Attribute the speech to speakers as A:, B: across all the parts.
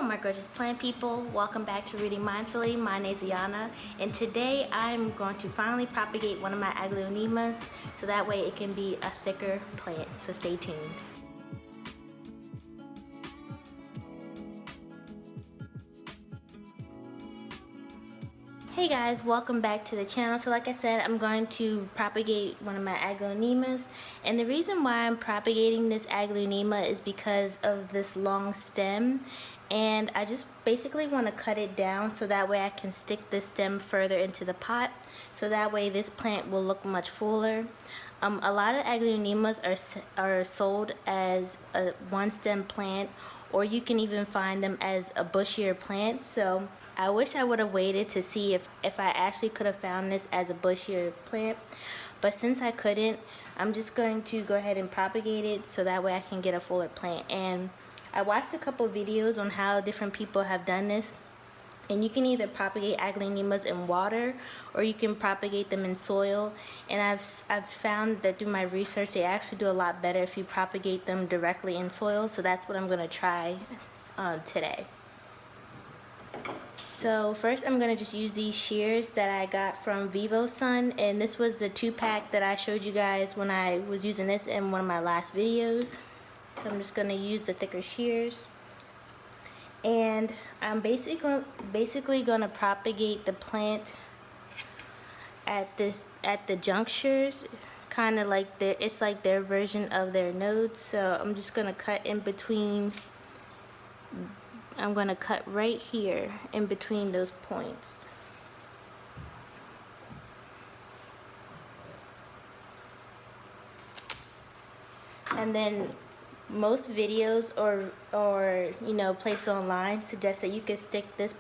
A: my gorgeous plant people, welcome back to Reading Mindfully. My name is Iana, and today I'm going to finally propagate one of my aglaonemas so that way it can be a thicker plant, so stay tuned. Hey guys, welcome back to the channel. So like I said, I'm going to propagate one of my aglaonemas, and the reason why I'm propagating this aglaonema is because of this long stem, and I just basically want to cut it down so that way I can stick this stem further into the pot, so that way this plant will look much fuller. A lot of aglaonemas are sold as a one stem plant, or you can even find them as a bushier plant. So I wish I would have waited to see if I actually could have found this as a bushier plant, but since I couldn't, I'm just going to go ahead and propagate it so that way I can get a fuller plant. And I watched a couple videos on how different people have done this, and you can either propagate aglaonemas in water or you can propagate them in soil, and I've found that through my research they actually do a lot better if you propagate them directly in soil. So that's what I'm going to try today. So first I'm going to just use these shears that I got from Vivo Sun, and this was the 2-pack that I showed you guys when I was using this in one of my last videos. So I'm just going to use the thicker shears, and I'm basically going to propagate the plant at the junctures, kind of like it's like their version of their nodes. So I'm just going to cut in between. I'm going to cut right here in between those points. And then most videos or you know, placed online suggest that you can stick this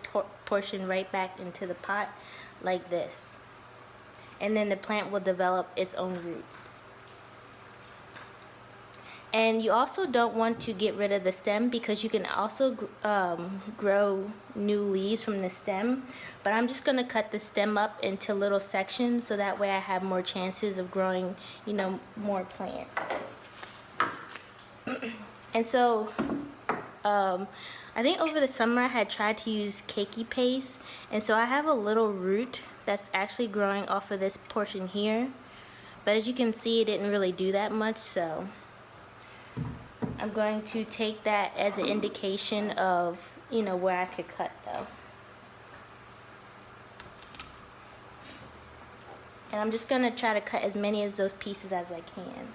A: portion right back into the pot like this, and then the plant will develop its own roots. And you also don't want to get rid of the stem, because you can also grow new leaves from the stem. But I'm just going to cut the stem up into little sections so that way I have more chances of growing, you know, more plants. And so I think over the summer I had tried to use cakey paste, and so I have a little root that's actually growing off of this portion here. But as you can see, it didn't really do that much, so I'm going to take that as an indication of, you know, where I could cut though. And I'm just going to try to cut as many of those pieces as I can.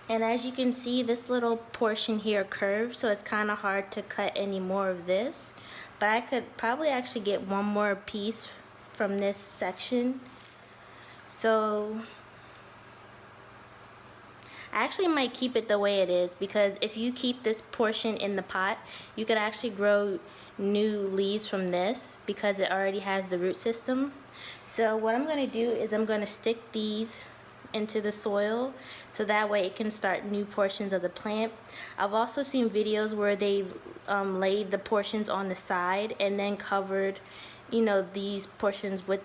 A: And as you can see, this little portion here curves, so it's kind of hard to cut any more of this. But I could probably actually get one more piece from this section. So I actually might keep it the way it is, because if you keep this portion in the pot, you could actually grow new leaves from this because it already has the root system. So what I'm going to do is I'm going to stick these into the soil so that way it can start new portions of the plant. I've also seen videos where they've laid the portions on the side and then covered, you know, these portions with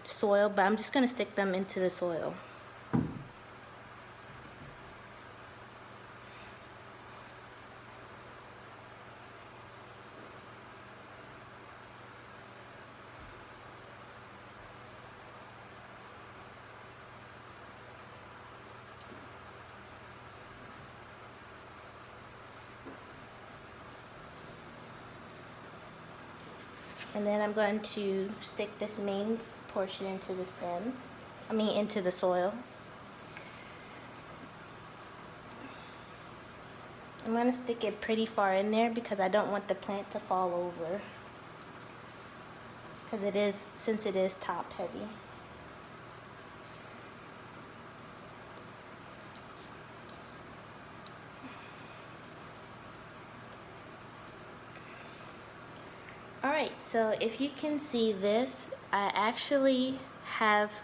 A: soil, but I'm just going to stick them into the soil. And then I'm going to stick this main portion into the stem, into the soil. I'm going to stick it pretty far in there because I don't want the plant to fall over, because since it is top heavy. Alright, so if you can see this, I actually have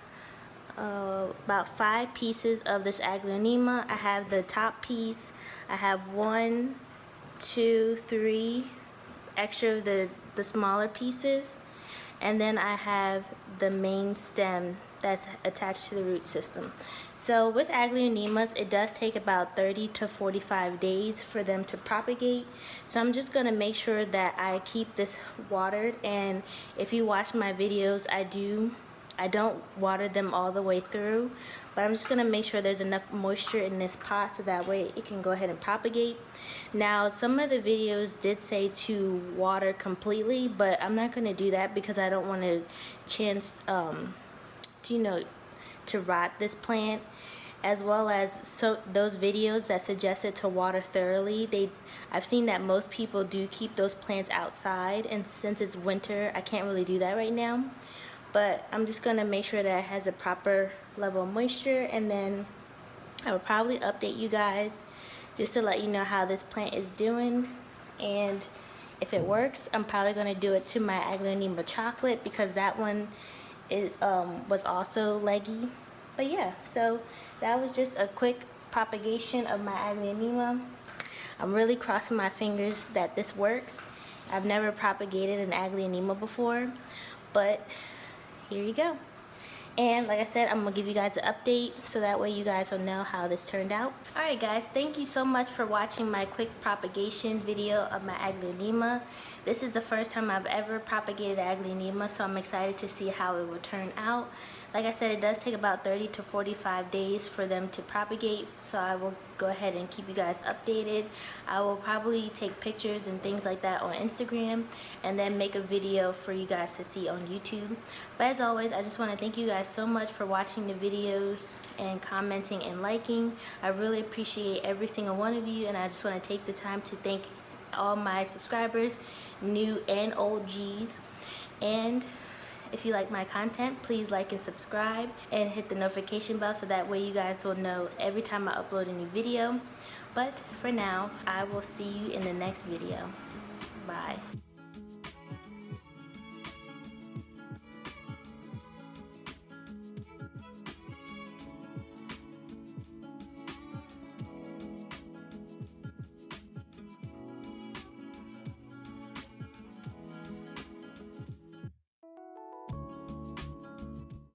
A: about 5 pieces of this aglaonema. I have the top piece. I have 1, 2, 3 extra of the smaller pieces, and then I have the main stem that's attached to the root system. So with aglaonemas, it does take about 30 to 45 days for them to propagate. So I'm just going to make sure that I keep this watered, and if you watch my videos, I don't water them all the way through, but I'm just going to make sure there's enough moisture in this pot so that way it can go ahead and propagate. Now, some of the videos did say to water completely, but I'm not going to do that because I don't want to chance to rot this plant, as well as those videos that suggested to water thoroughly. I've seen that most people do keep those plants outside, and since it's winter, I can't really do that right now. But I'm just going to make sure that it has a proper level of moisture, and then I will probably update you guys just to let you know how this plant is doing. And if it works, I'm probably going to do it to my aglaonema chocolate because that one was also leggy. But yeah, so that was just a quick propagation of my aglaonema. I'm really crossing my fingers that this works. I've never propagated an aglaonema before, but here you go. And like I said, I'm gonna give you guys an update so that way you guys will know how this turned out. Alright guys, thank you so much for watching my quick propagation video of my aglaonema. This is the first time I've ever propagated aglaonema, so I'm excited to see how it will turn out. Like I said, it does take about 30 to 45 days for them to propagate, so I will go ahead and keep you guys updated. I will probably take pictures and things like that on Instagram and then make a video for you guys to see on YouTube. But as always, I just want to thank you guys so much for watching the videos and commenting and liking. I really appreciate every single one of you, and I just want to take the time to thank all my subscribers, new and old G's. And if you like my content, please like and subscribe and hit the notification bell so that way you guys will know every time I upload a new video. But for now, I will see you in the next video. Bye.